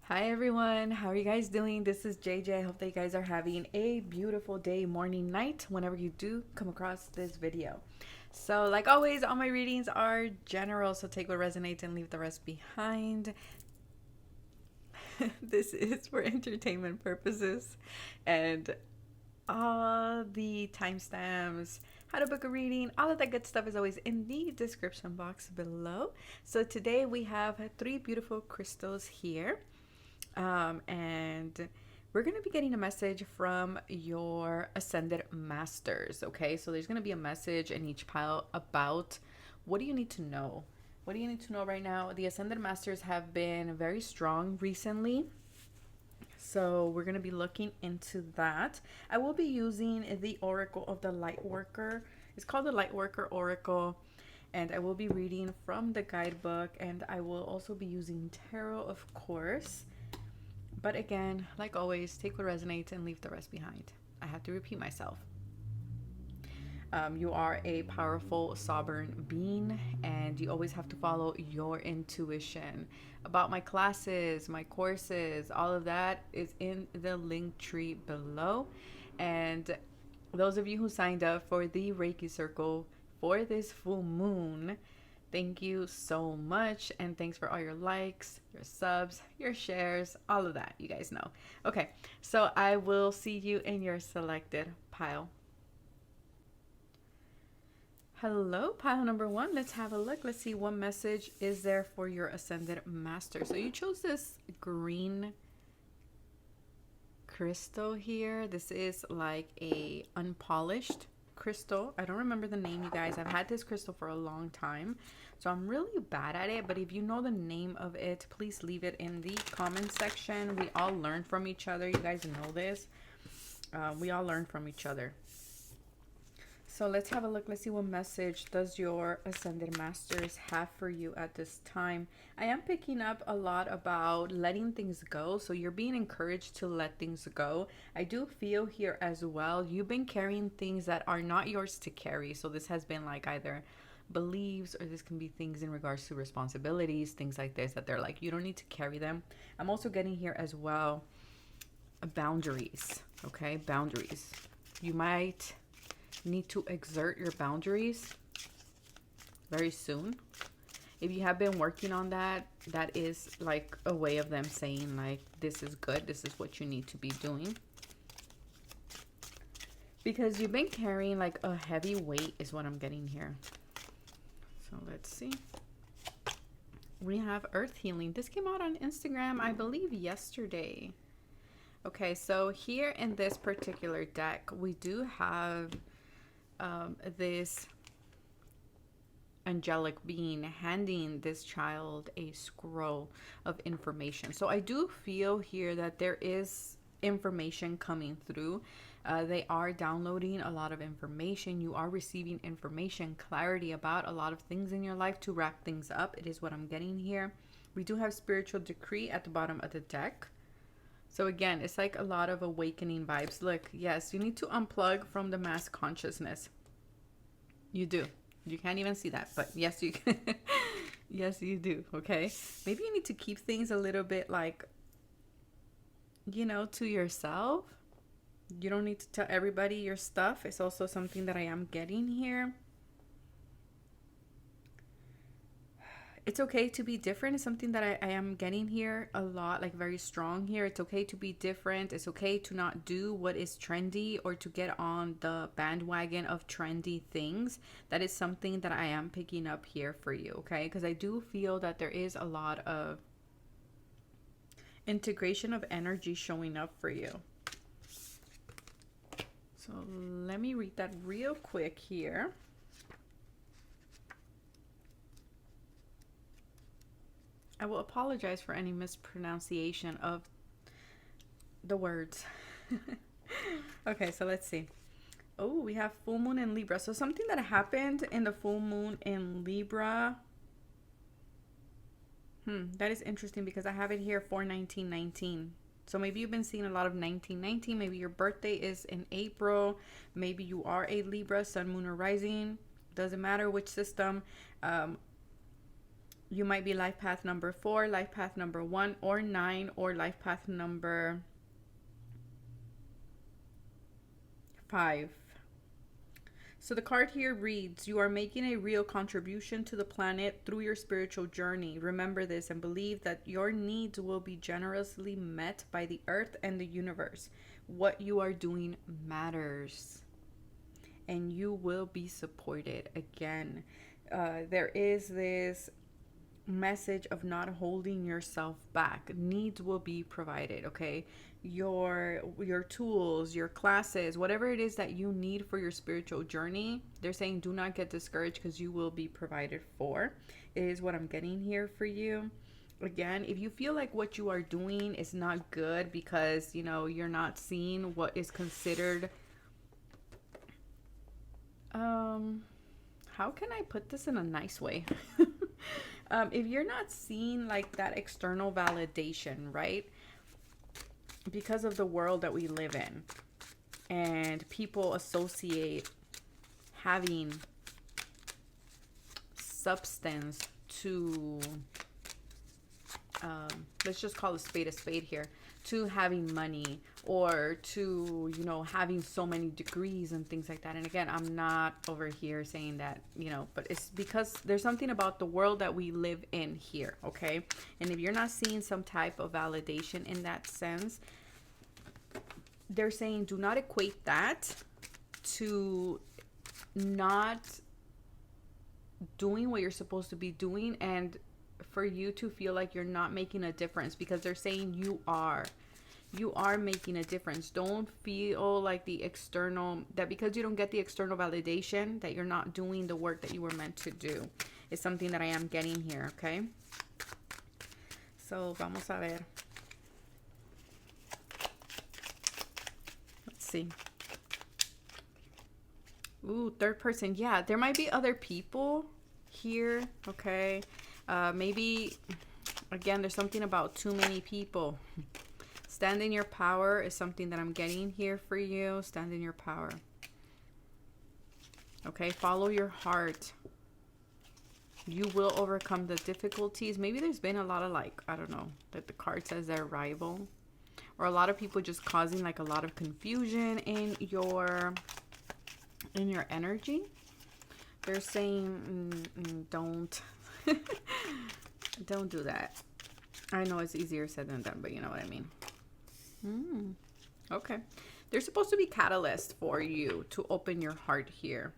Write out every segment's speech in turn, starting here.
Hi everyone, how are you guys doing? This is JJ. I hope that you guys are having a beautiful day, morning, night, whenever you do come across this video. So, like always, all my readings are general, so take what resonates and leave the rest behind. This is for entertainment purposes, and all the timestamps, how to book a reading, all of that good stuff is always in the description box below. So, today we have three beautiful crystals here. And we're going to be getting a message from your ascended masters. Okay, so there's going to be a message in each pile about what do you need to know. What do you need to know right now? The ascended masters have been very strong recently, so we're going to be looking into that. I will be using the Oracle of the Lightworker. It's called the Lightworker Oracle, and I will be reading from the guidebook, and I will also be using tarot, of course. But again, like always, take what resonates and leave the rest behind. I have to repeat myself. You are a powerful, sovereign being, and you always have to follow your intuition. About my classes, my courses, all of that is in the link tree below. And those of you who signed up for the Reiki Circle for this full moon, thank you so much, and thanks for all your likes, your subs, your shares, all of that. You guys know. Okay, so I will see you in your selected pile. Hello, pile number one. Let's have a look. Let's see what message is there for your ascended master. So you chose this green crystal here. This is like a unpolished crystal. I don't remember the name, you guys. I've had this crystal for a long time, so I'm really bad at it. But if you know the name of it, please leave it in the comment section. We all learn from each other. You guys know this. We all learn from each other. So let's have a look. Let's see what message does your ascended masters have for you at this time. I am picking up a lot about letting things go. So you're being encouraged to let things go. I do feel here as well, you've been carrying things that are not yours to carry. So this has been like either beliefs, or this can be things in regards to responsibilities, things like this, that they're like, you don't need to carry them. I'm also getting here as well boundaries. Okay, boundaries. You might need to exert your boundaries very soon. If you have been working on that, that is like a way of them saying like, this is good, this is what you need to be doing, because you've been carrying like a heavy weight is what I'm getting here. So let's see. We have earth healing. This came out on Instagram, I believe yesterday. Okay, so here in this particular deck, we do have this angelic being handing this child a scroll of information. So I do feel here that there is information coming through. They are downloading a lot of information. You are receiving information, clarity about a lot of things in your life to wrap things up. It is what I'm getting here. We do have spiritual decree at the bottom of the deck. So again, it's like a lot of awakening vibes. Look, yes, you need to unplug from the mass consciousness. You do. You can't even see that, but yes, you can. Yes, you do. Okay. Maybe you need to keep things a little bit like, to yourself. You don't need to tell everybody your stuff. It's also something that I am getting here. It's okay to be different. It's something that I am getting here a lot, like very strong here. It's okay to be different. It's okay to not do what is trendy or to get on the bandwagon of trendy things. That is something that I am picking up here for you, okay? Because I do feel that there is a lot of integration of energy showing up for you. So let me read that real quick here. I will apologize for any mispronunciation of the words. Okay, so let's see. Oh, we have full moon in Libra. So something that happened in the full moon in Libra. That is interesting because I have it here for 1919. So maybe you've been seeing a lot of 1919. Maybe your birthday is in April. Maybe you are a Libra, sun, moon, or rising. Doesn't matter which system. You might be life path number 4, life path number 1, or 9, or life path number 5. So the card here reads, you are making a real contribution to the planet through your spiritual journey. Remember this and believe that your needs will be generously met by the earth and the universe. What you are doing matters, and you will be supported. Again, there is this message of not holding yourself back. Needs will be provided, okay? Your tools, your classes, whatever it is that you need for your spiritual journey, they're saying do not get discouraged because you will be provided for. It is what I'm getting here for you. Again, if you feel like what you are doing is not good because, you know, you're not seeing what is considered how can I put this in a nice way? If you're not seeing like that external validation, right? Because of the world that we live in, and people associate having substance to, let's just call a spade here, to having money, or to, you know, having so many degrees and things like that. And again, I'm not over here saying that, you know, but it's because there's something about the world that we live in here, okay? And if you're not seeing some type of validation in that sense, they're saying do not equate that to not doing what you're supposed to be doing, and for you to feel like you're not making a difference, because they're saying you are making a difference. Don't feel like the external, that because you don't get the external validation that you're not doing the work that you were meant to do. It's something that I am getting here, okay? So vamos a ver. Let's see. Ooh, third person. Yeah, there might be other people here, okay? Maybe, again, there's something about too many people. Stand in your power is something that I'm getting here for you. Stand in your power. Okay, follow your heart. You will overcome the difficulties. Maybe there's been a lot of, like, I don't know, that the card says their rival. Or a lot of people just causing like a lot of confusion in your energy. They're saying don't don't do that. I know it's easier said than done, but you know what I mean. Okay. There's supposed to be catalyst for you to open your heart here.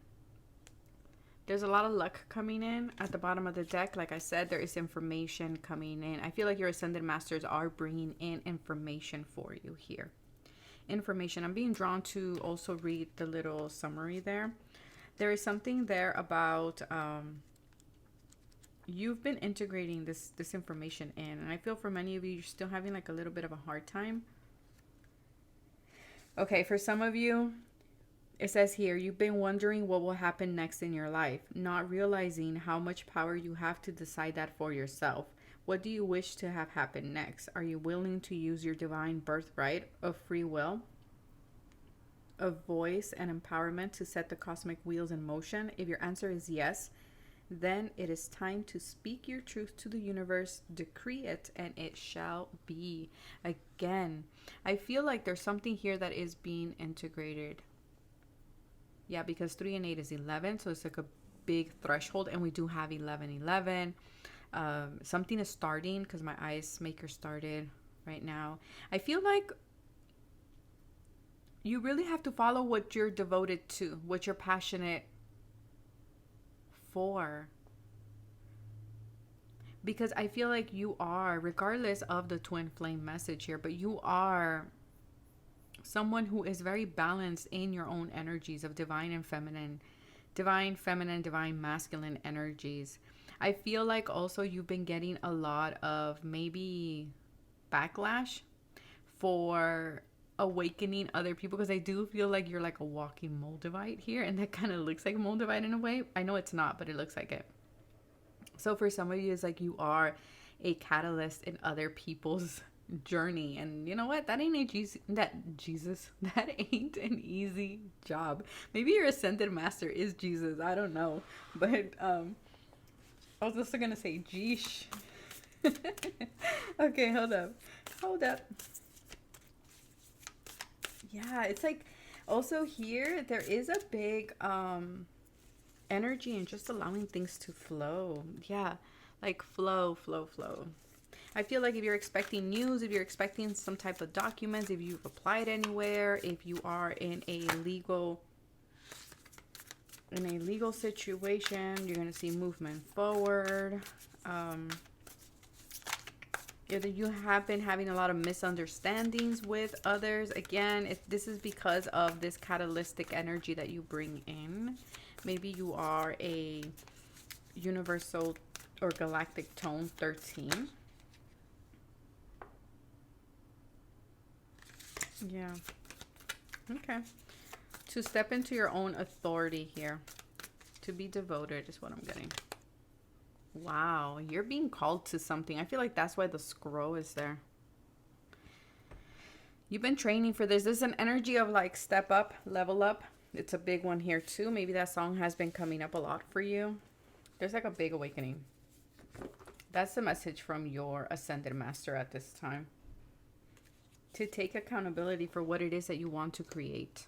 There's a lot of luck coming in at the bottom of the deck. Like I said, there is information coming in. I feel like your Ascended Masters are bringing in information for you here. Information. I'm being drawn to also read the little summary there. There is something there about you've been integrating this information in. And I feel for many of you, you're still having like a little bit of a hard time. Okay, for some of you, it says here, you've been wondering what will happen next in your life, not realizing how much power you have to decide that for yourself. What do you wish to have happen next? Are you willing to use your divine birthright of free will, of voice and empowerment to set the cosmic wheels in motion? If your answer is yes, then it is time to speak your truth to the universe, decree it, and it shall be. Again, I feel like there's something here that is being integrated. Yeah, because 3 and 8 is 11, so it's like a big threshold, and we do have 11. Something is starting because my ice maker started right now. I feel like you really have to follow what you're devoted to, what you're passionate for. Because I feel like you are, regardless of the twin flame message here, but you are someone who is very balanced in your own energies of divine and feminine, divine feminine, divine masculine energies. I feel like also you've been getting a lot of maybe backlash for awakening other people, because I do feel like you're like a walking Moldavite here, and that kind of looks like Moldavite in a way. I know it's not, but it looks like it. So for some of you, it's like you are a catalyst in other people's journey, and you know what, that ain't that ain't an easy job. Maybe your Ascended Master is Jesus, I don't know, but I was also gonna say geesh. Okay, hold up. Hold up. Yeah, it's like also here there is a big energy and just allowing things to flow. Yeah, like flow, flow, flow. I feel like if you're expecting news, if you're expecting some type of documents, if you've applied anywhere, if you are in a legal situation, you're going to see movement forward. Either you have been having a lot of misunderstandings with others. Again, this is because of this catalytic energy that you bring in. Maybe you are a universal or galactic tone 13. Yeah. Okay. To step into your own authority here. To be devoted is what I'm getting. Wow. You're being called to something. I feel like that's why the scroll is there. You've been training for this. There's an energy of like step up, level up. It's a big one here too. Maybe that song has been coming up a lot for you. There's like a big awakening. That's the message from your ascended master at this time. To take accountability for what it is that you want to create.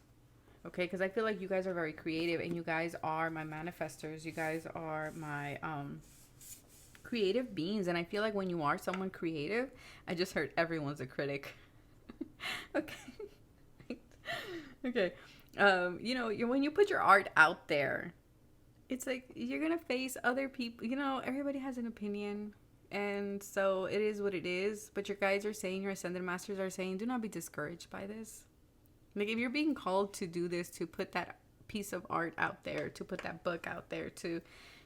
Okay, because I feel like you guys are very creative and you guys are my manifestors. You guys are my creative beings. And I feel like when you are someone creative, I just heard everyone's a critic. Okay. Okay. You know, when you put your art out there, it's like you're going to face other people. You know, everybody has an opinion. And so it is what it is. But your guys are saying, your ascended masters are saying, do not be discouraged by this. Like if you're being called to do this, to put that piece of art out there, to put that book out there, to,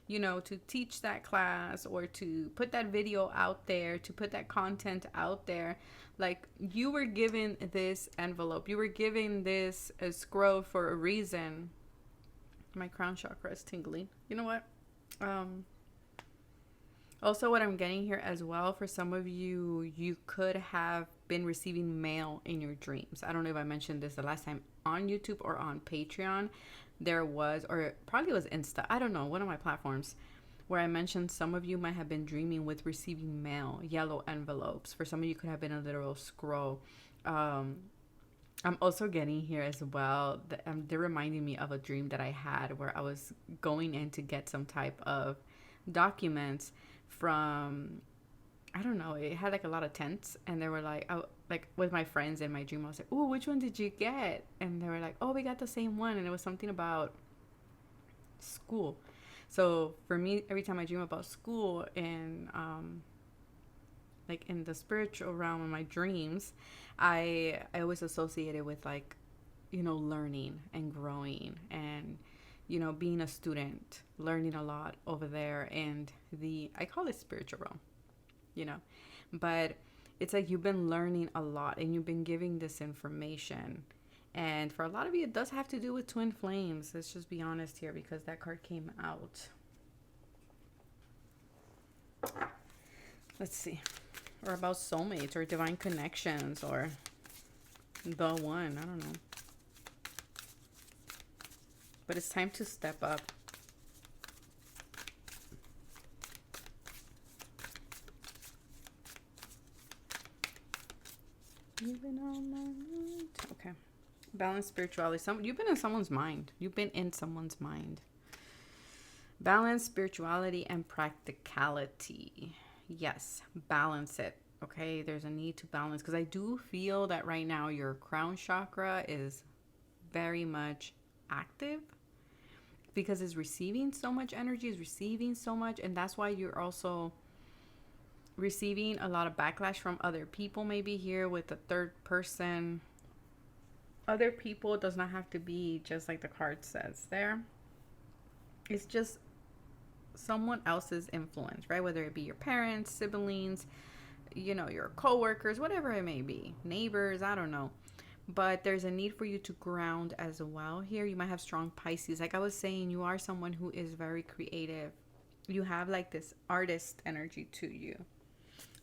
you know, to teach that class or to put that video out there, to put that content out there, like you were given this envelope. You were given this scroll for a reason. My crown chakra is tingling. You know what? Also, what I'm getting here as well, for some of you, you could have been receiving mail in your dreams. I don't know if I mentioned this the last time on YouTube or on Patreon. There was, or probably was Insta, I don't know, one of my platforms, where I mentioned some of you might have been dreaming with receiving mail, yellow envelopes. For some of you, could have been a literal scroll. I'm also getting here as well, they're reminding me of a dream that I had where I was going in to get some type of documents from, I don't know, it had like a lot of tents, and they were like, like with my friends in my dream, I was like, oh, which one did you get? And they were like, oh, we got the same one. And it was something about school. So for me, every time I dream about school and like in the spiritual realm of my dreams, I always associate it with like, you know, learning and growing and, you know, being a student, learning a lot over there. And I call it spiritual realm, you know, but it's like you've been learning a lot and you've been giving this information. And for a lot of you, it does have to do with twin flames. Let's just be honest here, because that card came out. Let's see. Or about soulmates or divine connections or the one. I don't know. But it's time to step up. You've been on my mind. Okay. Balance, spirituality. You've been in someone's mind. You've been in someone's mind. Balance, spirituality, and practicality. Yes, balance it. Okay, there's a need to balance, because I do feel that right now your crown chakra is very much active, because it's receiving so much energy, is receiving so much, and that's why you're also receiving a lot of backlash from other people. Maybe here with the third person, other people does not have to be just like the card says there. It's just someone else's influence, right? Whether it be your parents, siblings, you know, your coworkers, whatever it may be, neighbors, I don't know. But there's a need for you to ground as well here. You might have strong Pisces. Like I was saying, you are someone who is very creative. You have like this artist energy to you.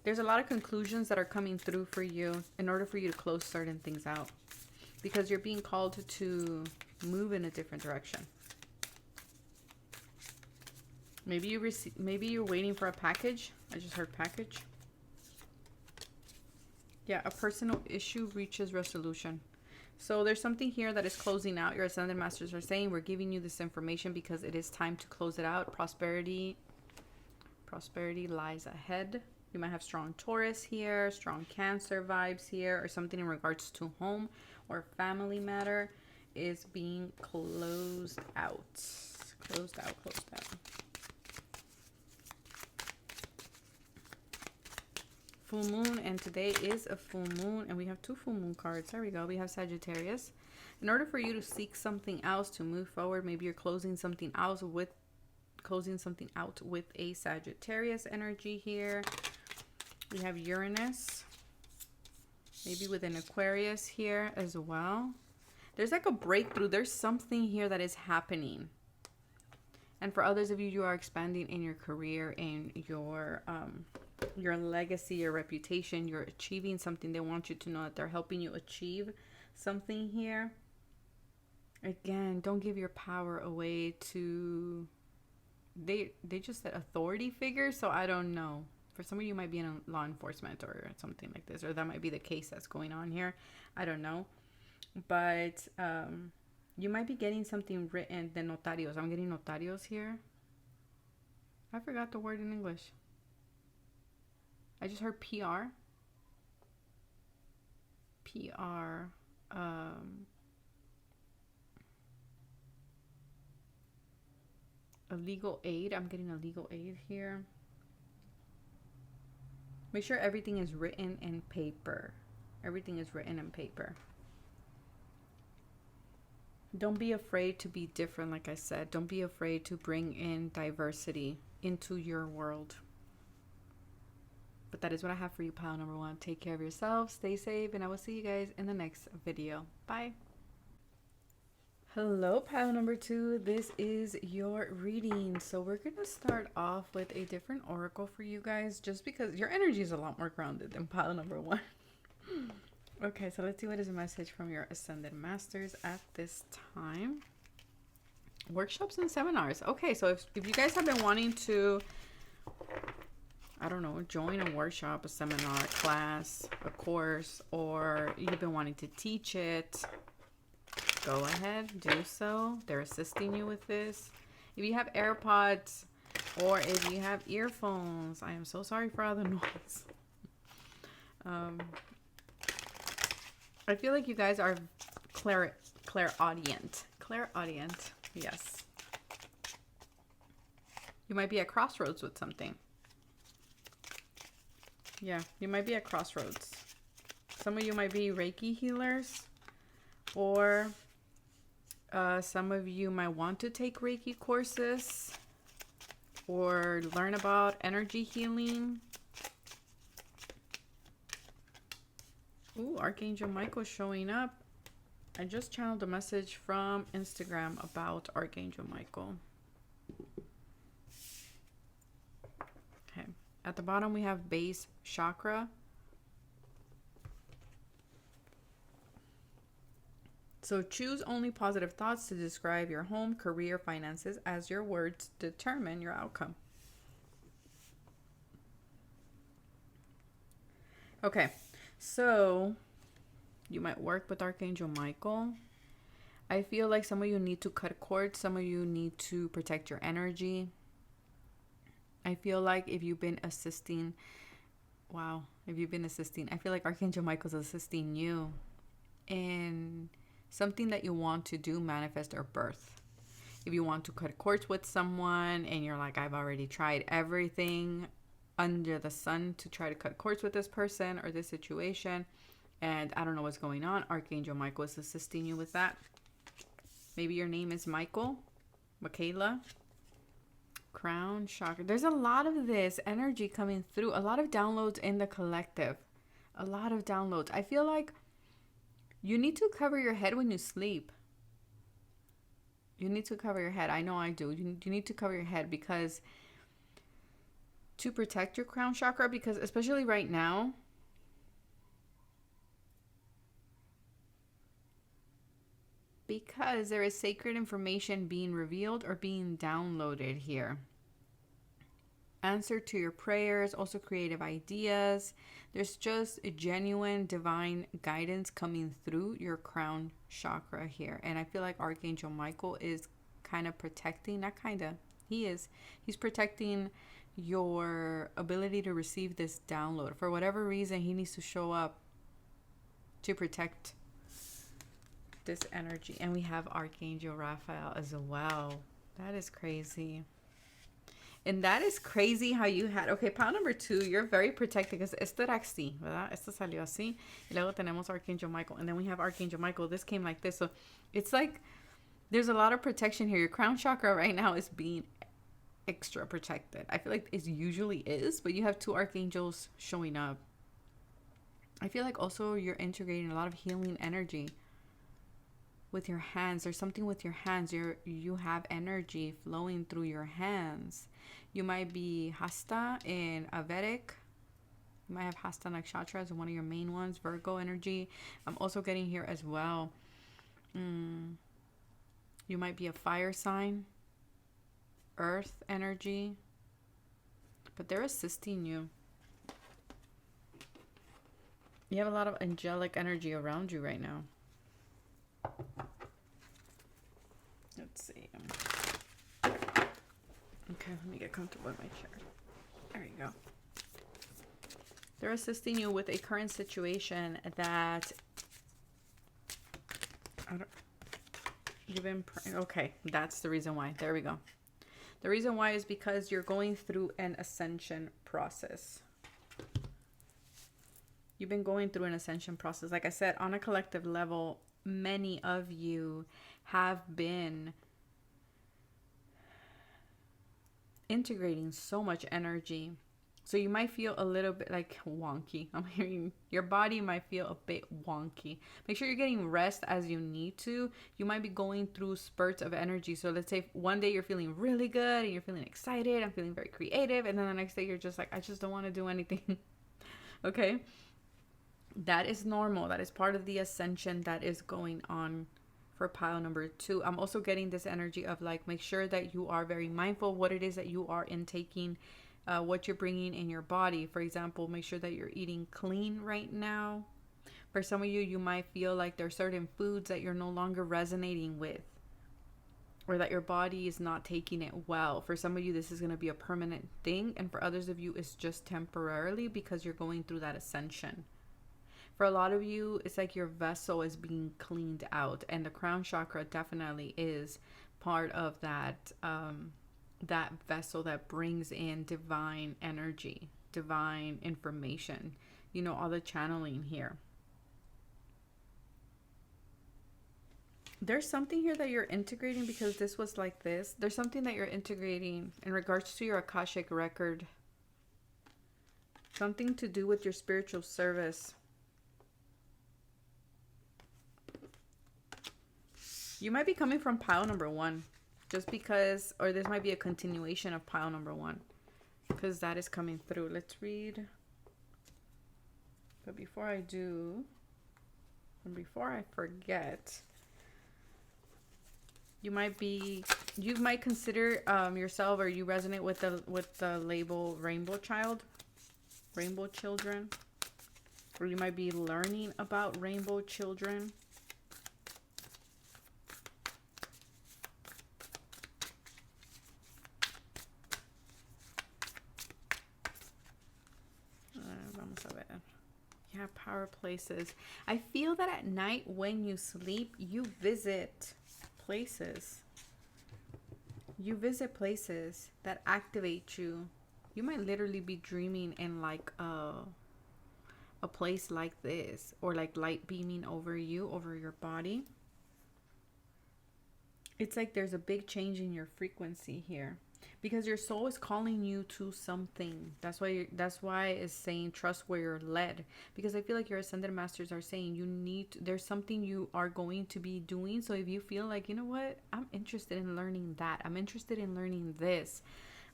There's a lot of conclusions that are coming through for you in order for you to close certain things out, because you're being called to move in a different direction. Maybe you receive, maybe you're waiting for a package. I just heard package. Yeah, a personal issue reaches resolution. So there's something here that is closing out. Your Ascended Masters are saying we're giving you this information because it is time to close it out. Prosperity lies ahead. You might have strong Taurus here, strong Cancer vibes here, or something in regards to home or family matter is being closed out. Closed out. Full moon, and today is a full moon, and we have 2 full moon cards. There we go. We have Sagittarius. In order for you to seek something else to move forward, maybe you're closing something out with a Sagittarius energy here. We have Uranus, maybe with an Aquarius here as well. There's like a breakthrough. There's something here that is happening. And for others of you, you are expanding in your career, in your legacy, your reputation. You're achieving something. They want you to know that they're helping you achieve something here. Again, don't give your power away to... They just said authority figures, so I don't know. For some of you, might be in law enforcement or something like this, or that might be the case that's going on here. I don't know. But you might be getting something written. The notarios. I'm getting notarios here. I forgot the word in English. I just heard PR. PR. A legal aid. I'm getting a legal aid here. Make sure everything is written in paper. Everything is written in paper. Don't be afraid to be different, like I said. Don't be afraid to bring in diversity into your world. But that is what I have for you, pile number 1. Take care of yourself, stay safe, and I will see you guys in the next video. Bye. Hello, pile number 2. This is your reading. So we're going to start off with a different oracle for you guys, just because your energy is a lot more grounded than pile number 1. Okay, so let's see what is a message from your Ascended Masters at this time. Workshops and seminars. Okay, so if you guys have been wanting to, I don't know, join a workshop, a seminar, a class, a course, or you've been wanting to teach it, go ahead, do so. They're assisting you with this. If you have AirPods or if you have earphones, I am so sorry for all the noise. I feel like you guys are clairaudient. Clairaudient, yes. You might be at crossroads with something. Yeah, you might be at crossroads. Some of you might be Reiki healers, or some of you might want to take Reiki courses or learn about energy healing. Ooh, Archangel Michael showing up. I just channeled a message from Instagram about Archangel Michael. Okay. At the bottom, we have base chakra. So choose only positive thoughts to describe your home, career, finances, as your words determine your outcome. Okay. So, you might work with Archangel Michael. I feel like some of you need to cut cords. Some of you need to protect your energy. I feel like if you've been assisting, I feel like Archangel Michael's assisting you in something that you want to do, manifest, or birth. If you want to cut cords with someone and you're like, I've already tried everything under the sun to try to cut cords with this person or this situation, and I don't know what's going on, Archangel Michael is assisting you with that. Maybe your name is Michaela. Crown chakra. There's a lot of this energy coming through. A lot of downloads in the collective. A lot of downloads. I feel like you need to cover your head when you sleep. You need to cover your head. I know I do. You need to cover your head because to protect your crown chakra, because especially right now, because there is sacred information being revealed or being downloaded here. answer to your prayers, also creative ideas. There's just a genuine divine guidance coming through your crown chakra here. And I feel like Archangel Michael is kind of protecting, not kind of, he is. He's protecting your ability to receive this download. For whatever reason, he needs to show up to protect this energy. And we have Archangel Raphael as well. That is crazy. And that is crazy how you had, okay, pile number 2, you're very protected because esto era así, ¿verdad? Esto salió así. Y luego tenemos Archangel Michael. And then we have Archangel Michael. This came like this. So it's like there's a lot of protection here. Your crown chakra right now is being extra protected. I feel like it usually is, but you have 2 archangels showing up. I feel like also you're integrating a lot of healing energy with your hands. There's something with your hands. You have energy flowing through your hands. You might be Hasta in a Vedic. You might have Hasta Nakshatra as one of your main ones. Virgo energy. I'm also getting here as well. You might be a fire sign. Earth energy. But they're assisting you. You have a lot of angelic energy around you right now. Let's see. Okay, let me get comfortable in my chair. There you go. They're assisting you with a current situation that you've been okay, that's the reason why. There we go. The reason why is because you're going through an ascension process. You've been going through an ascension process. Like I said, on a collective level, many of you have been integrating so much energy. So you might feel a little bit like wonky. I'm hearing your body might feel a bit wonky. Make sure you're getting rest as you need to. You might be going through spurts of energy. So let's say one day you're feeling really good and you're feeling excited. I'm feeling very creative. And then the next day you're just like, I just don't want to do anything. Okay. That is normal. That is part of the ascension that is going on for pile number 2. I'm also getting this energy of like, make sure that you are very mindful of what it is that you are intaking, what you're bringing in your body. For example, make sure that you're eating clean right now. For some of you, you might feel like there are certain foods that you're no longer resonating with, or that your body is not taking it well. For some of you, this is going to be a permanent thing. And for others of you, it's just temporarily because you're going through that ascension. For a lot of you, it's like your vessel is being cleaned out, and the crown chakra definitely is part of that that vessel that brings in divine energy, divine information, you know, all the channeling here. There's something here that you're integrating because this was like this. There's something that you're integrating in regards to your Akashic record. Something to do with your spiritual service. You might be coming from pile number 1 just because, or this might be a continuation of pile number 1 because that is coming through. Let's read. But before I do, and before I forget, you might consider yourself, or you resonate with the label rainbow child, rainbow children, or you might be learning about rainbow children. Yeah, power places. I feel that at night when you sleep, you visit places. You visit places that activate you. You might literally be dreaming in like a place like this, or like light beaming over you, over your body. It's like there's a big change in your frequency here. Because your soul is calling you to something. That's why it's saying trust where you're led. Because I feel like your ascended masters are saying there's something you are going to be doing. So if you feel like, you know what, I'm interested in learning that. I'm interested in learning this.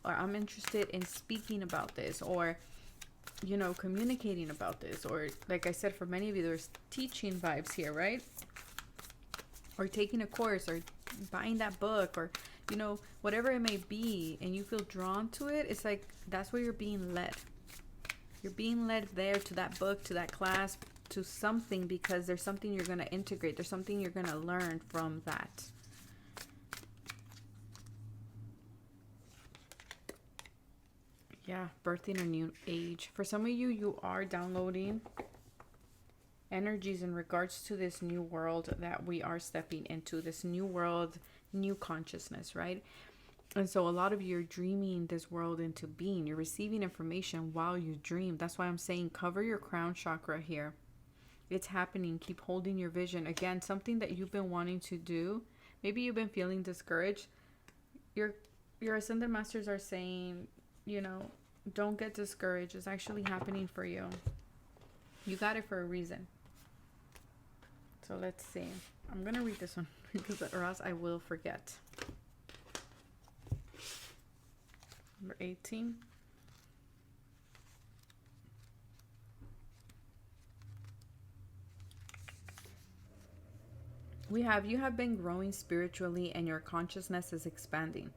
Or I'm interested in speaking about this. Or, you know, communicating about this. Or like I said, for many of you, there's teaching vibes here, right? Or taking a course, or buying that book, or whatever it may be, and you feel drawn to it, it's like that's where you're being led. You're being led there to that book, to that class, to something, because there's something you're going to integrate. There's something you're going to learn from that. Yeah, birthing a new age. For some of you, you are downloading energies in regards to this new world that we are stepping into, this new world, new consciousness, right? And so a lot of you are dreaming this world into being. You're receiving information while you dream. That's why I'm saying cover your crown chakra here. It's happening. Keep holding your vision. Again, something that you've been wanting to do. Maybe you've been feeling discouraged. Your ascended masters are saying, don't get discouraged. It's actually happening for you. You got it for a reason. So let's see. I'm going to read this one because or else I will forget. Number 18. We have, you have been growing spiritually and your consciousness is expanding.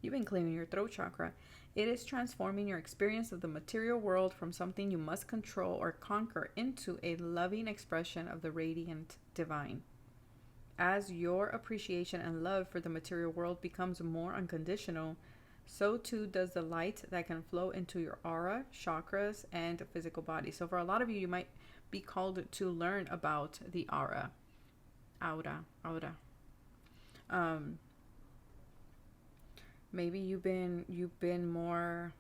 You've been clearing your throat chakra. It is transforming your experience of the material world from something you must control or conquer into a loving expression of the radiant divine. As your appreciation and love for the material world becomes more unconditional, so too does the light that can flow into your aura, chakras, and physical body. So for a lot of you, you might be called to learn about the aura. Maybe you've been more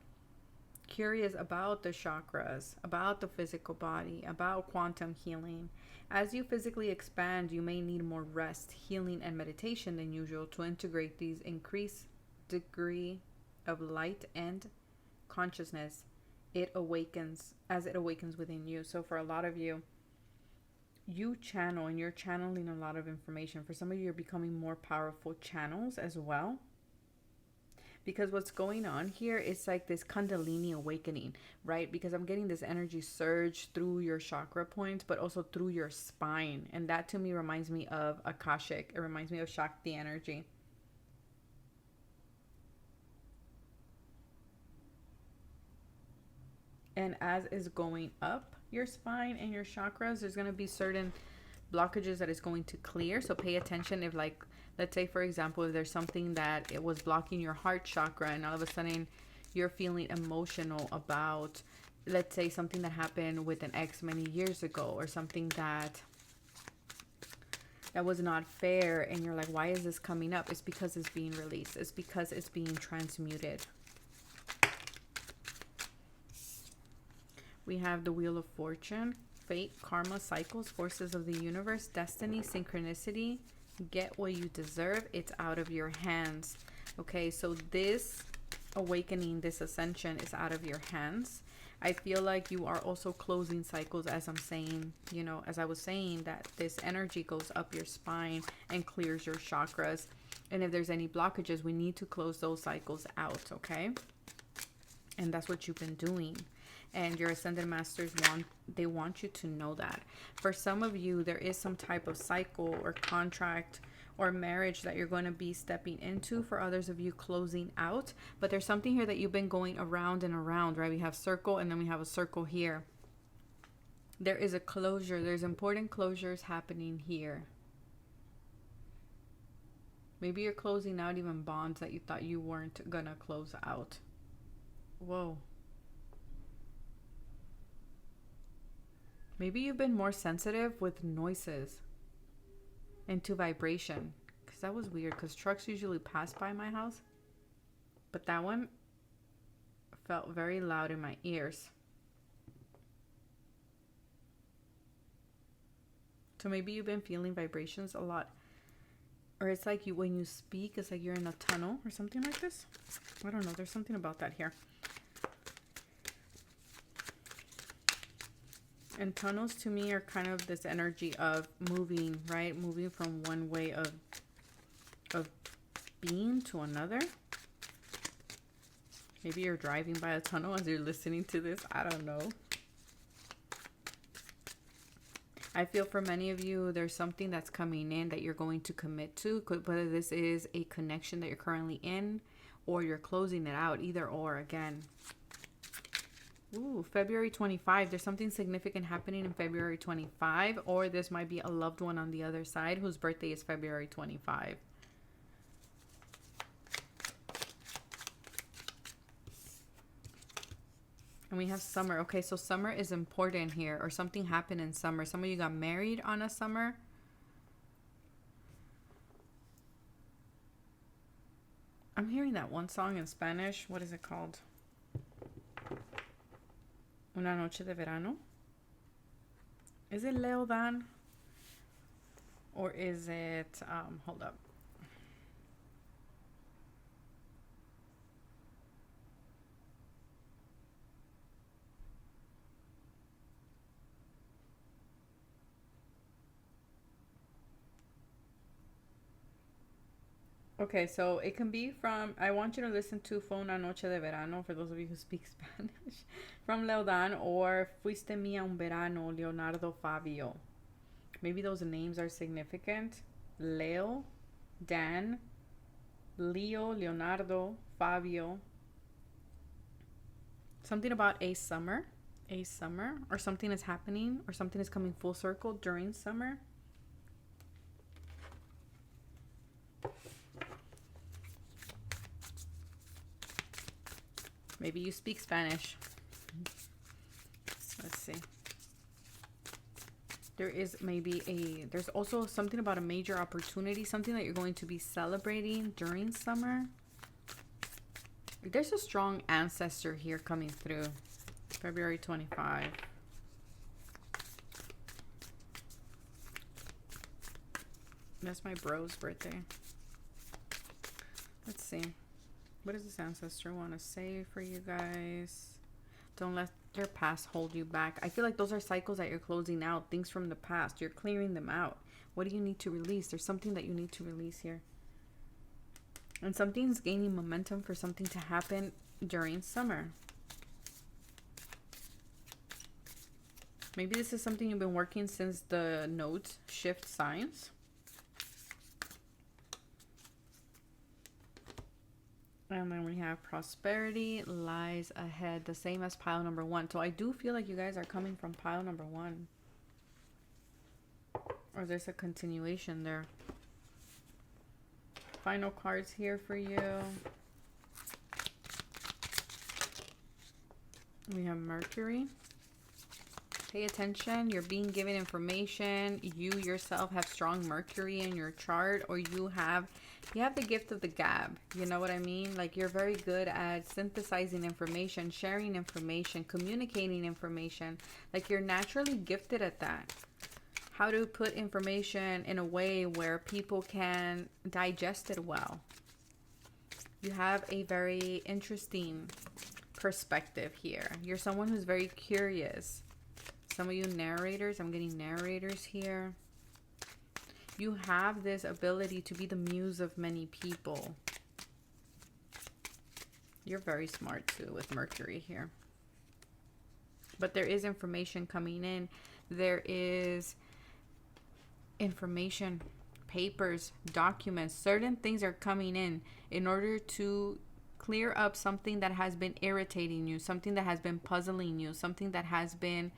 curious about the chakras, about the physical body, about quantum healing. As you physically expand, you may need more rest, healing, and meditation than usual to integrate these increased degree of light and consciousness. It awakens within you. So for a lot of you, you channel and you're channeling a lot of information. For some of you, you're becoming more powerful channels as well. Because what's going on here is like this Kundalini awakening, right? Because I'm getting this energy surge through your chakra points, but also through your spine. And that to me reminds me of Akashic. It reminds me of Shakti energy. And as is going up your spine and your chakras, there's going to be certain blockages that is going to clear. So pay attention if, like, let's say, for example, if there's something that it was blocking your heart chakra and all of a sudden you're feeling emotional about, let's say, something that happened with an ex many years ago, or something that was not fair, and you're like, why is this coming up? It's because it's being released. It's because it's being transmuted. We have the Wheel of Fortune, fate, karma, cycles, forces of the universe, destiny, synchronicity. Get what you deserve. It's out of your hands. Okay, so this awakening, this ascension is out of your hands. I feel like you are also closing cycles, as I'm saying, as I was saying, that this energy goes up your spine and clears your chakras. And if there's any blockages, we need to close those cycles out, okay? And that's what you've been doing. And your ascended masters want you to know that. For some of you, there is some type of cycle or contract or marriage that you're going to be stepping into. For others of you, closing out. But there's something here that you've been going around and around, right? We have circle and then we have a circle here. There is a closure. There's important closures happening here. Maybe you're closing out even bonds that you thought you weren't going to close out. Whoa. Maybe you've been more sensitive with noises and to vibration. Because that was weird, because trucks usually pass by my house. But that one felt very loud in my ears. So maybe you've been feeling vibrations a lot. Or it's like when you speak, it's like you're in a tunnel or something like this. I don't know. There's something about that here. And tunnels to me are kind of this energy of moving, right? Moving from one way of being to another. Maybe you're driving by a tunnel as you're listening to this. I don't know. I feel for many of you, there's something that's coming in that you're going to commit to, whether this is a connection that you're currently in or you're closing it out, either or again. Ooh, February 25. There's something significant happening in February 25, or this might be a loved one on the other side whose birthday is February 25. And we have summer. Okay, so summer is important here, or something happened in summer. Some of you got married on a summer. I'm hearing that one song in Spanish. What is it called? Una noche de verano. Is it Leo Dan? Or is it, hold up. Okay, so it can be from, I want you to listen to Fue una noche de verano, for those of you who speak Spanish, from Leodan, or Fuiste mía un verano, Leonardo Fabio. Maybe those names are significant. Leo, Dan, Leo, Leonardo, Fabio. Something about a summer, or something is happening, or something is coming full circle during summer. Maybe you speak Spanish. Let's see. There is there's also something about a major opportunity, something that you're going to be celebrating during summer. There's a strong ancestor here coming through. February 25. That's my bro's birthday. Let's see. What does this ancestor want to say for you guys? Don't let your past hold you back. I feel like those are cycles that you're closing out. Things from the past. You're clearing them out. What do you need to release? There's something that you need to release here. And something's gaining momentum for something to happen during summer. Maybe this is something you've been working since the nodes shift signs. And then we have prosperity lies ahead, the same as pile number 1. So I do feel like you guys are coming from pile number 1. Or there's a continuation there. Final cards here for you. We have Mercury. Pay attention. You're being given information. You yourself have strong Mercury in your chart, or you have the gift of the gab. You know what I mean? Like, you're very good at synthesizing information, sharing information, communicating information. Like, you're naturally gifted at that. How to put information in a way where people can digest it well. You have a very interesting perspective here. You're someone who's very curious. Some of you narrators, I'm getting narrators here. You have this ability to be the muse of many people. You're very smart too with Mercury here. But there is information coming in. There is information, papers, documents, certain things are coming in order to clear up something that has been irritating you, something that has been puzzling you, something that has been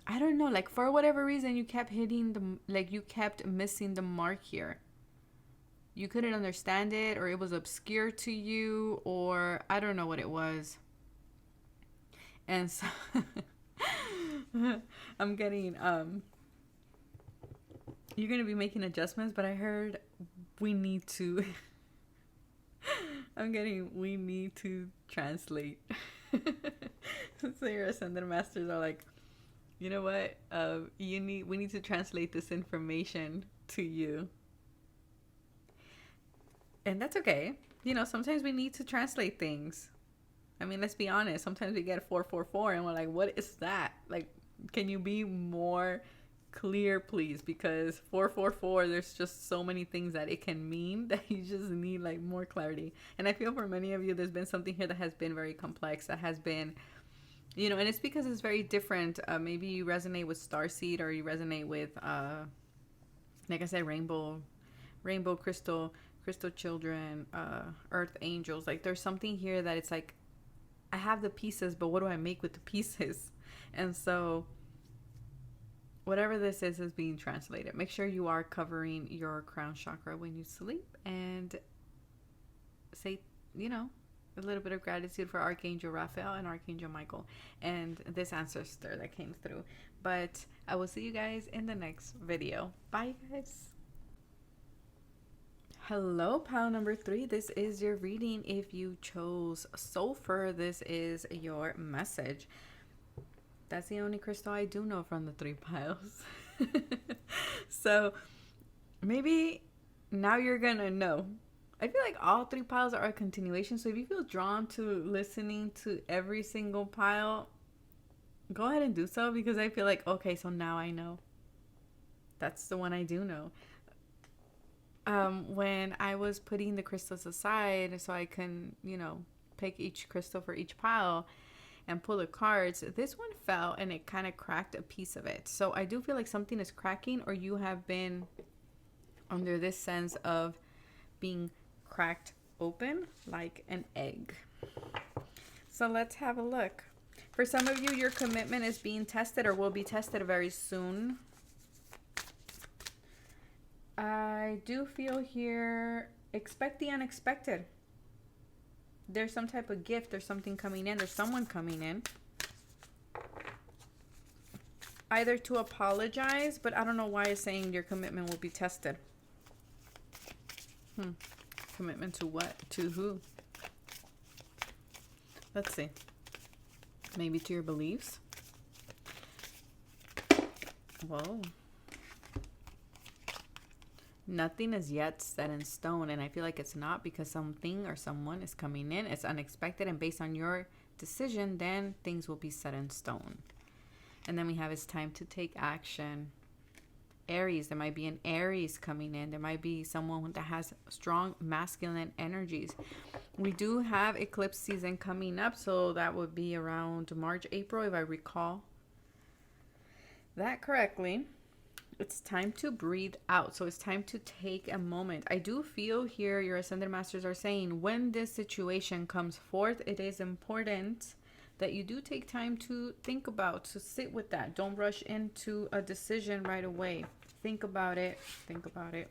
I don't know, like for whatever reason you kept you kept missing the mark here. You couldn't understand it, or it was obscure to you, or I don't know what it was. And so I'm getting you're going to be making adjustments, but I heard we need to we need to translate. So your ascendant masters are like, you know what? We need to translate this information to you. And that's okay. You know, sometimes we need to translate things. I mean, let's be honest. Sometimes we get 444 and we're like, what is that? Like, can you be more clear, please? Because 444, there's just so many things that it can mean that you just need like more clarity. And I feel for many of you, there's been something here that has been very complex, that has been You know, and it's because it's very different. Maybe you resonate with starseed, or you resonate with, like I said, rainbow crystal children, earth angels. Like there's something here that it's like, I have the pieces, but what do I make with the pieces? And so whatever this is being translated. Make sure you are covering your crown chakra when you sleep, and say, you know, a little bit of gratitude for Archangel Raphael and Archangel Michael and this ancestor that came through. But I will see you guys in the next video. Bye, guys. Hello, pile number 3. This is your reading. If you chose sulfur, this is your message. That's the only crystal I do know from the 3 piles. So maybe now you're gonna know. I feel like all 3 piles are a continuation. So if you feel drawn to listening to every single pile, go ahead and do so, because I feel like, okay, so now I know. That's the one I do know. When I was putting the crystals aside so I can, you know, pick each crystal for each pile and pull the cards, this one fell and it kind of cracked a piece of it. So I do feel like something is cracking, or you have been under this sense of being cracked open like an egg. So let's have a look. For some of you, your commitment is being tested or will be tested very soon. I do feel here, expect the unexpected. There's some type of gift, there's something coming in, there's someone coming in. Either to apologize, but I don't know why it's saying your commitment will be tested. Commitment to what? To who? Let's see. Maybe to your beliefs? Whoa. Nothing is yet set in stone, and I feel like it's not, because something or someone is coming in. It's unexpected, and based on your decision, then things will be set in stone. And then we have, it's time to take action. Aries, there might be an Aries coming in. There might be someone that has strong masculine energies. We do have eclipse season coming up, so that would be around March, April, if I recall that correctly. It's time to breathe out. So it's time to take a moment. I do feel here your Ascended Masters are saying when this situation comes forth, it is important that you do take time to think about, to sit with that. Don't rush into a decision right away. Think about it. Think about it.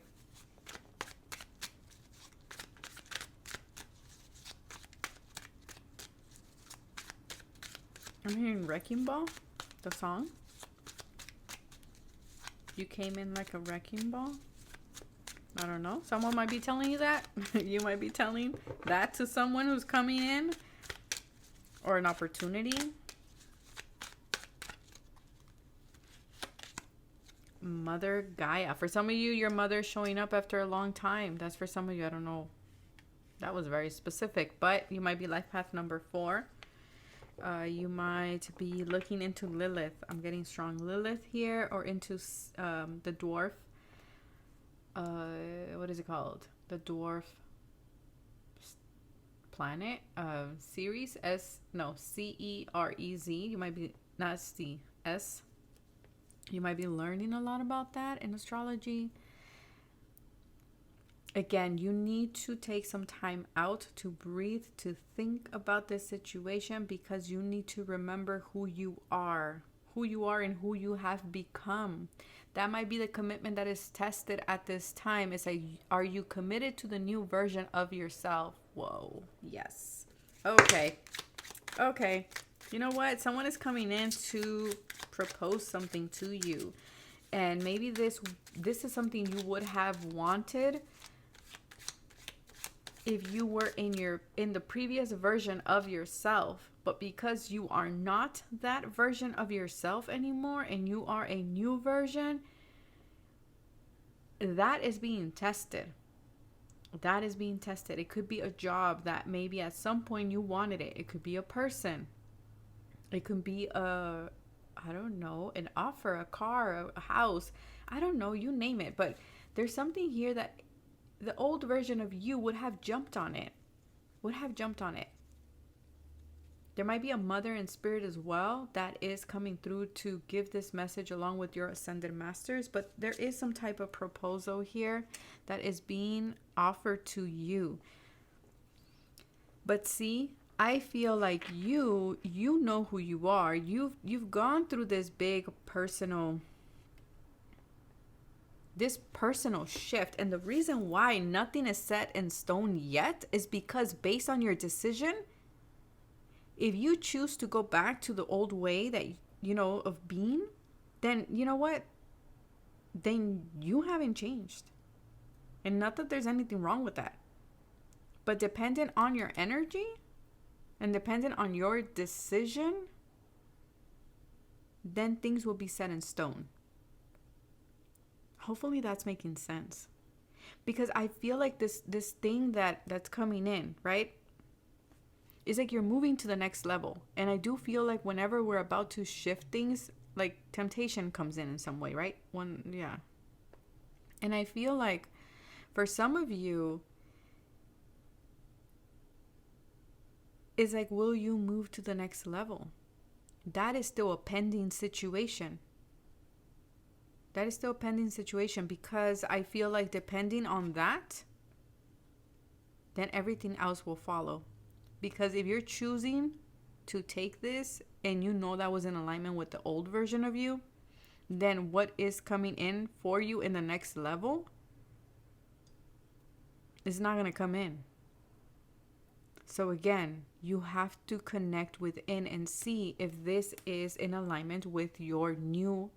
I'm hearing Wrecking Ball, the song. You came in like a wrecking ball. I don't know. Someone might be telling you that. You might be telling that to someone who's coming in. Or an opportunity. Mother Gaia. For some of you, your mother's showing up after a long time. That's for some of you. I don't know. That was very specific. But you might be life path number 4. You might be looking into Lilith. I'm getting strong Lilith here, or into the dwarf. What is it called? The dwarf planet series. Cerez. You might be not S. You might be learning a lot about that in astrology. Again, you need to take some time out to breathe, to think about this situation, because you need to remember who you are and who you have become. That might be the commitment that is tested at this time. It's like, are you committed to the new version of yourself? Whoa. Yes. Okay. You know what? Someone is coming in to propose something to you. And maybe this is something you would have wanted if you were in the previous version of yourself, but because you are not that version of yourself anymore and you are a new version, that is being tested. It could be a job that maybe at some point you wanted it. It could be a person. It could be an offer, a car, a house. I don't know, you name it. But there's something here that the old version of you would have jumped on it. There might be a mother in spirit as well that is coming through to give this message along with your ascended masters. But there is some type of proposal here that is being offered to you. But see, I feel like you know who you are. You've gone through this big personal shift, and the reason why nothing is set in stone yet is because based on your decision, if you choose to go back to the old way that of being, then you know what? Then you haven't changed. And not that there's anything wrong with that. But dependent on your energy and dependent on your decision, then things will be set in stone. Hopefully that's making sense. Because I feel like this thing that's coming in, right? It's like you're moving to the next level. And I do feel like whenever we're about to shift things, like temptation comes in some way, right? And I feel like for some of you, it's like, will you move to the next level? That is still a pending situation. That is still a pending situation, because I feel like depending on that, then everything else will follow. Because if you're choosing to take this and you know that was in alignment with the old version of you, then what is coming in for you in the next level is not going to come in. So again, you have to connect within and see if this is in alignment with your new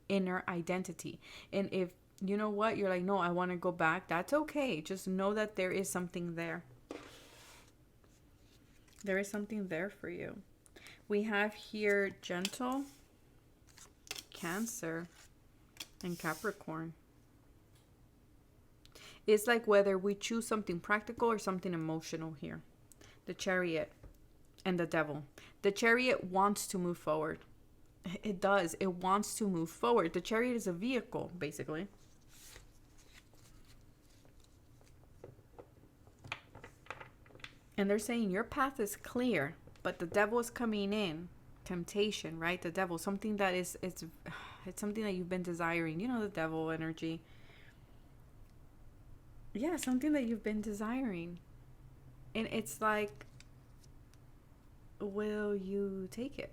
inner identity. And if you know what, you're like, no, I want to go back, that's okay. Just know that there is something there. There is something there for you. We have here gentle, Cancer, and Capricorn. It's like whether we choose something practical or something emotional here. The Chariot and the Devil. The Chariot wants to move forward. It does. It wants to move forward. The Chariot is a vehicle, basically. And they're saying your path is clear, but the devil is coming in. Temptation, right? The devil, something that it's something that you've been desiring. You know, the devil energy. Yeah, something that you've been desiring. And it's like, will you take it?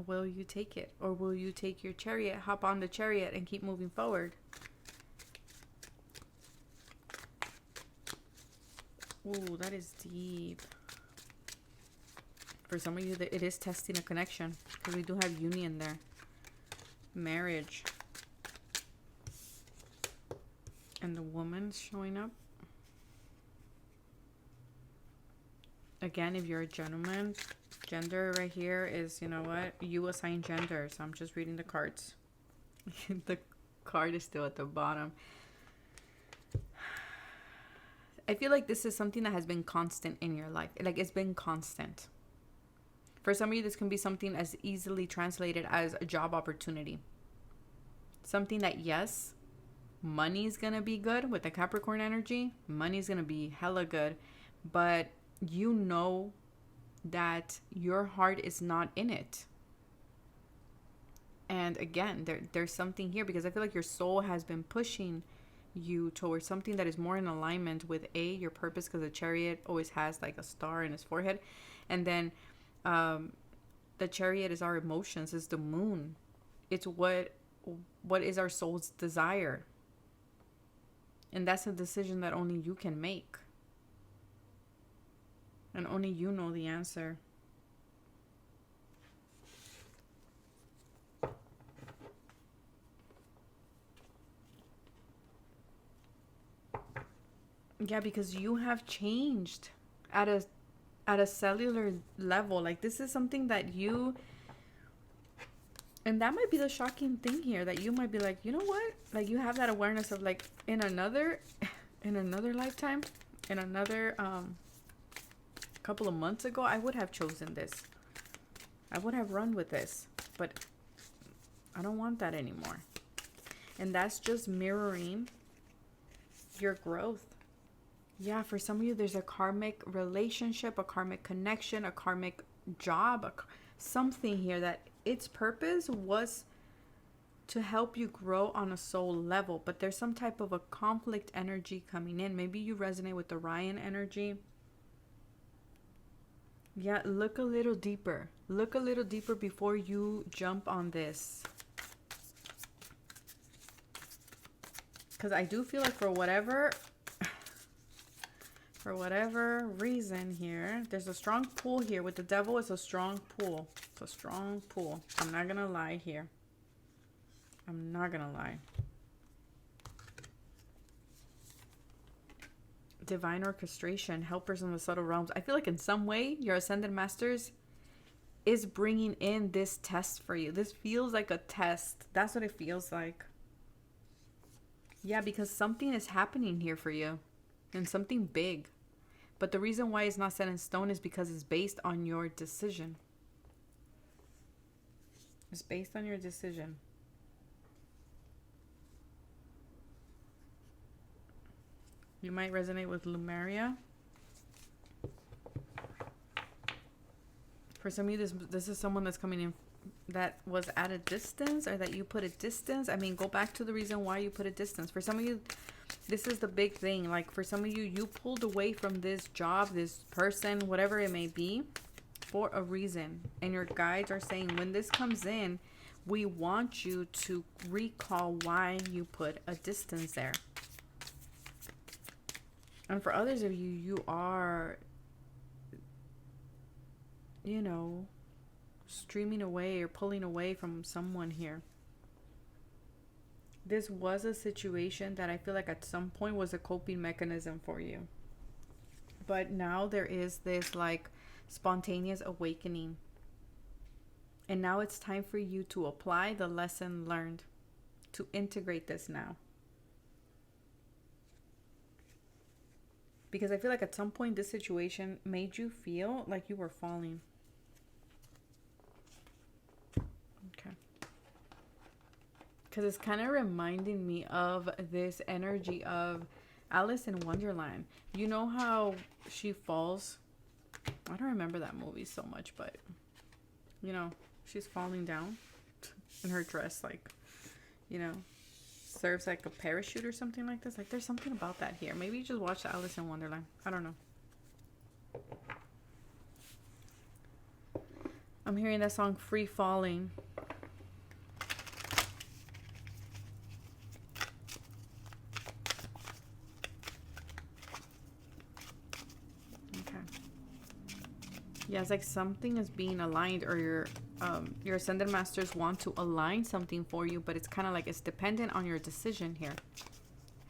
Will you take it? Or will you take your chariot, hop on the chariot, and keep moving forward? Ooh, that is deep. For some of you, it is testing a connection, because we do have union there. Marriage. And the woman's showing up. Again, if you're a gentleman, gender right here is, you know what? You assign gender. So I'm just reading the cards. The card is still at the bottom. I feel like this is something that has been constant in your life. Like, it's been constant. For some of you, this can be something as easily translated as a job opportunity. Something that, yes, money's going to be good with the Capricorn energy. Money's going to be hella good. But you know that your heart is not in it. And again, there's something here, because I feel like your soul has been pushing you towards something that is more in alignment with your purpose, because the chariot always has like a star in his forehead. And then the chariot is our emotions, is the moon. It's what is our soul's desire. And that's a decision that only you can make. And only you know the answer. Yeah, because you have changed at a cellular level. Like, this is something that you, and that might be the shocking thing here, that you might be like, you know what? Like, you have that awareness of like, in another lifetime, in another couple of months ago, I would have chosen this. I would have run with this, but I don't want that anymore. And that's just mirroring your growth. Yeah, for some of you, there's a karmic relationship, a karmic connection, a karmic job, something here that its purpose was to help you grow on a soul level, but there's some type of a conflict energy coming in. Maybe you resonate with the Ryan energy. Yeah, look a little deeper. Look a little deeper before you jump on this. Because I do feel like for whatever reason here, there's a strong pull here. With the devil, it's a strong pull. It's a strong pull. I'm not going to lie here. I'm not going to lie. Divine orchestration, helpers in the subtle realms. I feel like in some way, your Ascended Masters is bringing in this test for you. This feels like a test. That's what it feels like. Yeah, because something is happening here for you. And something big. But the reason why it's not set in stone is because it's based on your decision. It's based on your decision. You might resonate with Lumeria. For some of you, this is someone that's coming in that was at a distance, or that you put a distance. I mean, go back to the reason why you put a distance. For some of you, this is the big thing. Like for some of you, you pulled away from this job, this person, whatever it may be, for a reason. And your guides are saying, when this comes in, we want you to recall why you put a distance there. And for others of you, you are, you know, streaming away or pulling away from someone here. This was a situation that I feel like at some point was a coping mechanism for you. But now there is this like spontaneous awakening. And now it's time for you to apply the lesson learned, to integrate this now. Because I feel like at some point this situation made you feel like you were falling. Okay. Because it's kind of reminding me of this energy of Alice in Wonderland. You know how she falls? I don't remember that movie so much, but you know, she's falling down in her dress, like, you know, serves like a parachute or something like this. Like there's something about that here. Maybe you just watch Alice in Wonderland. I don't know. I'm hearing that song Free Falling. Okay. Yeah, it's like something is being aligned, or your Ascended Masters want to align something for you, but it's kind of like it's dependent on your decision here.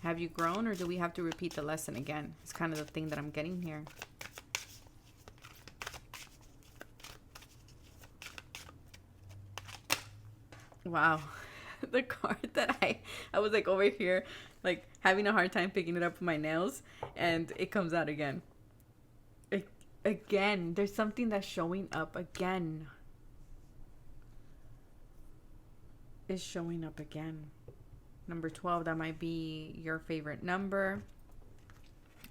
Have you grown, or do we have to repeat the lesson again? It's kind of the thing that I'm getting here. Wow. The card that I was like over here, like having a hard time picking it up with my nails, and it comes out again. Again, there's something that's showing up again. Is showing up again. Number 12, that might be your favorite number.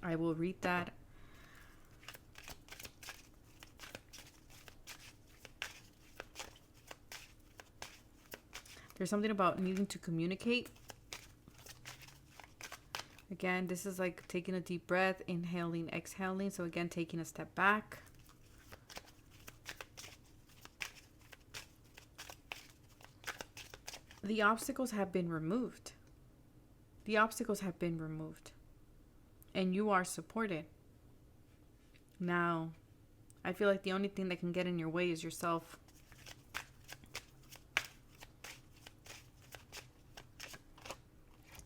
I will read that. There's something about needing to communicate. Again, this is like taking a deep breath, inhaling, exhaling. So again, taking a step back. The obstacles have been removed. The obstacles have been removed. And you are supported. Now, I feel like the only thing that can get in your way is yourself.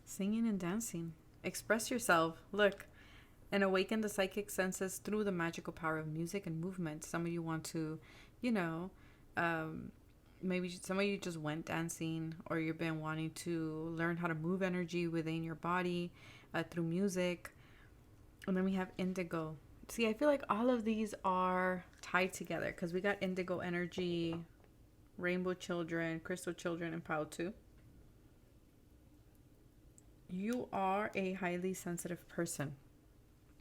Singing and dancing. Express yourself. Look. And awaken the psychic senses through the magical power of music and movement. Some of you want to, you know, maybe some of you just went dancing, or you've been wanting to learn how to move energy within your body through music. And then we have indigo. See, I feel like all of these are tied together because we got indigo energy, rainbow children, crystal children, and Pao too. You are a highly sensitive person.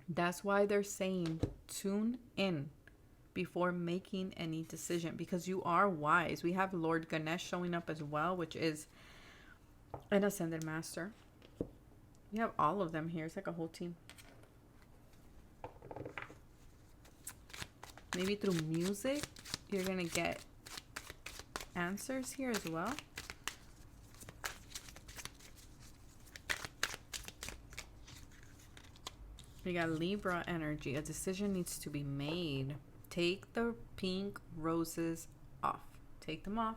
That's why they're saying tune in, before making any decision, because you are wise. We have Lord Ganesh showing up as well, which is an Ascended Master. You have all of them here. It's like a whole team. Maybe through music, you're going to get answers here as well. We got Libra energy. A decision needs to be made. Take the pink roses off. Take them off.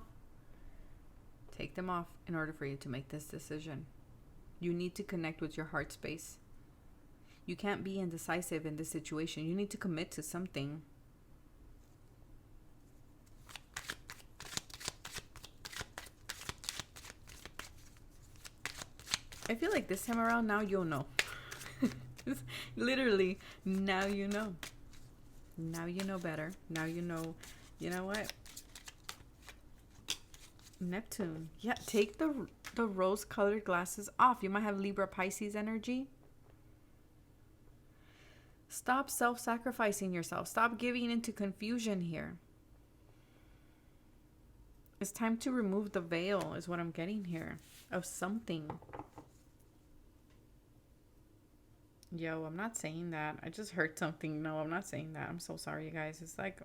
Take them off in order for you to make this decision. You need to connect with your heart space. You can't be indecisive in this situation. You need to commit to something. I feel like this time around, now you'll know. Literally, now you know. Now you know better. Now you know. You know what? Neptune. Yeah, take the rose-colored glasses off. You might have Libra Pisces energy. Stop self-sacrificing yourself. Stop giving into confusion here. It's time to remove the veil, is what I'm getting here, of something. Yo, I'm not saying that. I just heard something. No, I'm not saying that. I'm so sorry, you guys. It's like,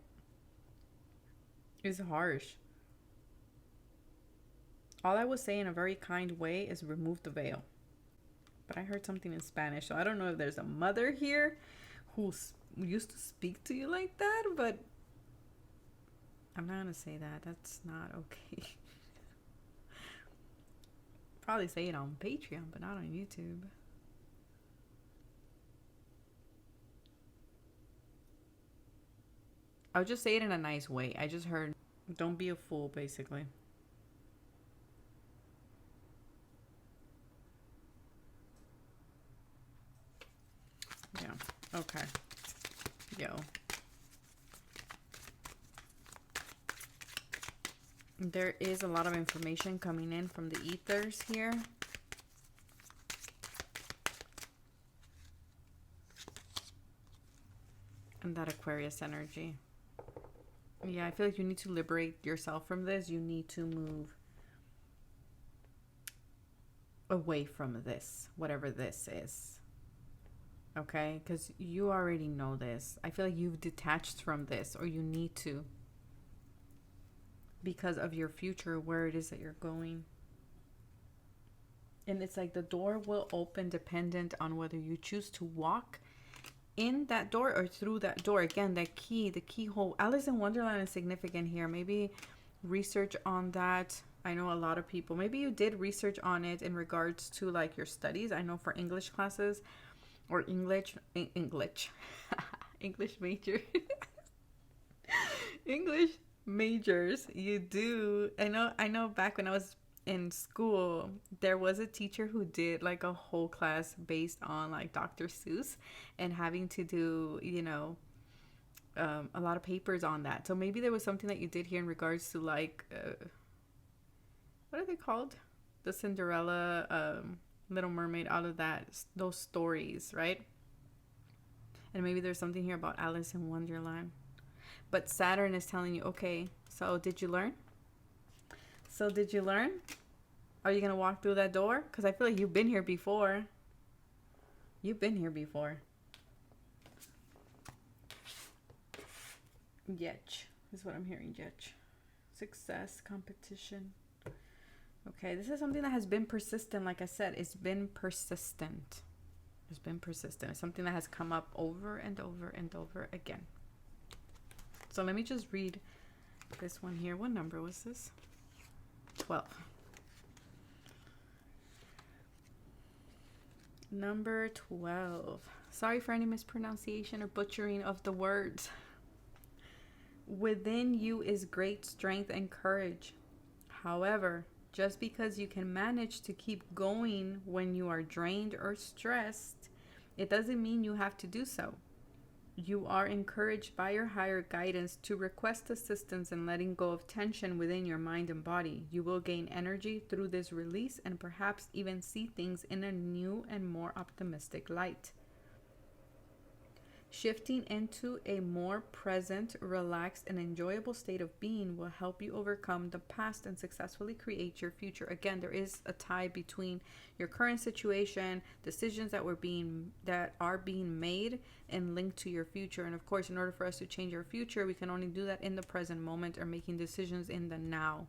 it's harsh. All I would say in a very kind way is remove the veil. But I heard something in Spanish, so I don't know if there's a mother here who used to speak to you like that, but I'm not going to say that. That's not okay. Probably say it on Patreon, but not on YouTube. I'll just say it in a nice way. I just heard, don't be a fool, basically. Yeah. Okay. Yo. There is a lot of information coming in from the ethers here. And that Aquarius energy. Yeah, I feel like you need to liberate yourself from this. You need to move away from this, whatever this is. Okay? Because you already know this. I feel like you've detached from this, or you need to, because of your future, where it is that you're going. And it's like the door will open dependent on whether you choose to walk in that door or through that door. Again, that key, the keyhole. Alice in Wonderland is significant here. Maybe research on that. I know a lot of people, maybe you did research on it in regards to like your studies. I know for English classes or English major English majors, you do. I know back when I was in school, there was a teacher who did like a whole class based on like Dr. Seuss and having to do, you know, a lot of papers on that. So maybe there was something that you did here in regards to like, what are they called? The Cinderella, Little Mermaid, all of that, those stories, right? And maybe there's something here about Alice in Wonderland. But Saturn is telling you, okay, so did you learn? So did you learn? Are you going to walk through that door? Because I feel like you've been here before. You've been here before. Yetch is what I'm hearing, Yetch. Success, competition. Okay, this is something that has been persistent. Like I said, it's been persistent. It's been persistent. It's something that has come up over and over and over again. So let me just read this one here. What number was this? 12. Number 12. Sorry for any mispronunciation or butchering of the words. Within you is great strength and courage. However, just because you can manage to keep going when you are drained or stressed, it doesn't mean you have to do so. You are encouraged by your higher guidance to request assistance in letting go of tension within your mind and body. You will gain energy through this release and perhaps even see things in a new and more optimistic light. Shifting into a more present, relaxed, and enjoyable state of being will help you overcome the past and successfully create your future. Again, there is a tie between your current situation, decisions that are being made, and linked to your future. And of course, in order for us to change our future, we can only do that in the present moment or making decisions in the now.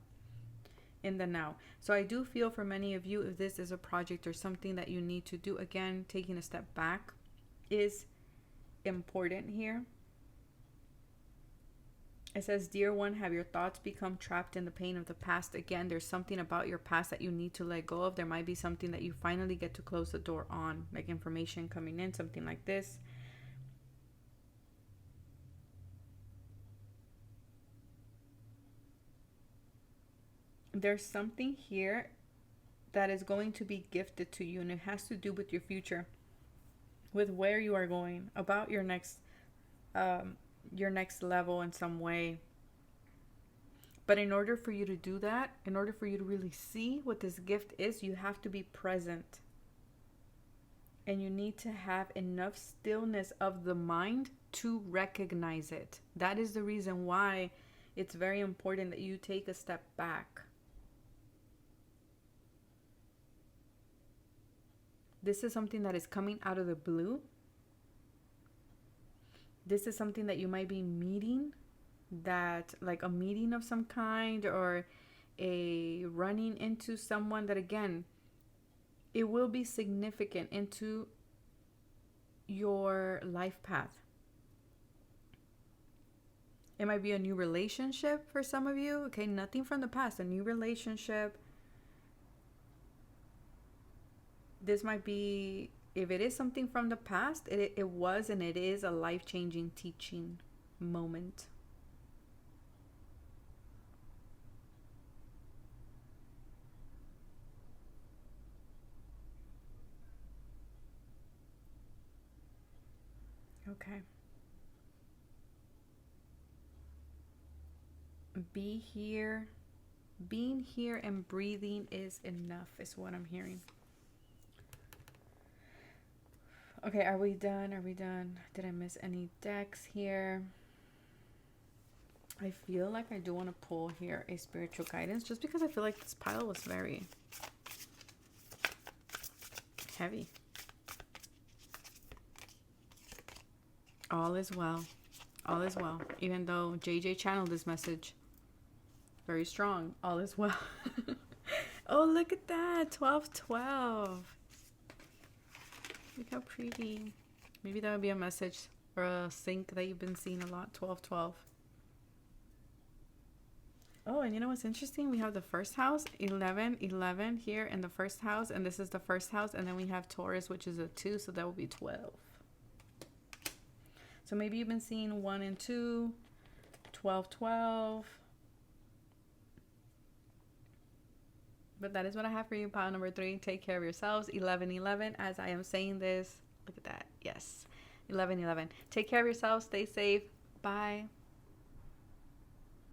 So I do feel for many of you, if this is a project or something that you need to do, again, taking a step back is important here. It says, dear one, have your thoughts become trapped in the pain of the past? Again, there's something about your past that you need to let go of. There might be something that you finally get to close the door on, like information coming in, something like this. There's something here that is going to be gifted to you, and it has to do with your future, with where you are going, about your next level in some way. But in order for you to do that, in order for you to really see what this gift is, you have to be present. And you need to have enough stillness of the mind to recognize it. That is the reason why it's very important that you take a step back. This is something that is coming out of the blue. This is something that you might be meeting, that like a meeting of some kind, or a running into someone that, again, it will be significant into your life path. It might be a new relationship for some of you. Okay, nothing from the past, a new relationship. This might be, if it is something from the past, it was and it is a life-changing teaching moment. Okay. Be here. Being here and breathing is enough, is what I'm hearing. Okay, are we done? Did I miss any decks here? I feel like I do want to pull here a spiritual guidance, just because I feel like this pile was very heavy. All is well. All is well. Even though JJ channeled this message very strong. All is well. Oh, look at that. 1212. Look how pretty. Maybe that would be a message or a sync that you've been seeing a lot. 1212. Oh, and you know what's interesting? We have the first house, 11 here in the first house, and this is the first house, and then we have Taurus, which is a 2, so that will be 12. So maybe you've been seeing 1 and 2, 12, 12. But that is what I have for you, pile number 3. Take care of yourselves. 11-11. As I am saying this, look at that. Yes. 11-11. Take care of yourselves. Stay safe. Bye.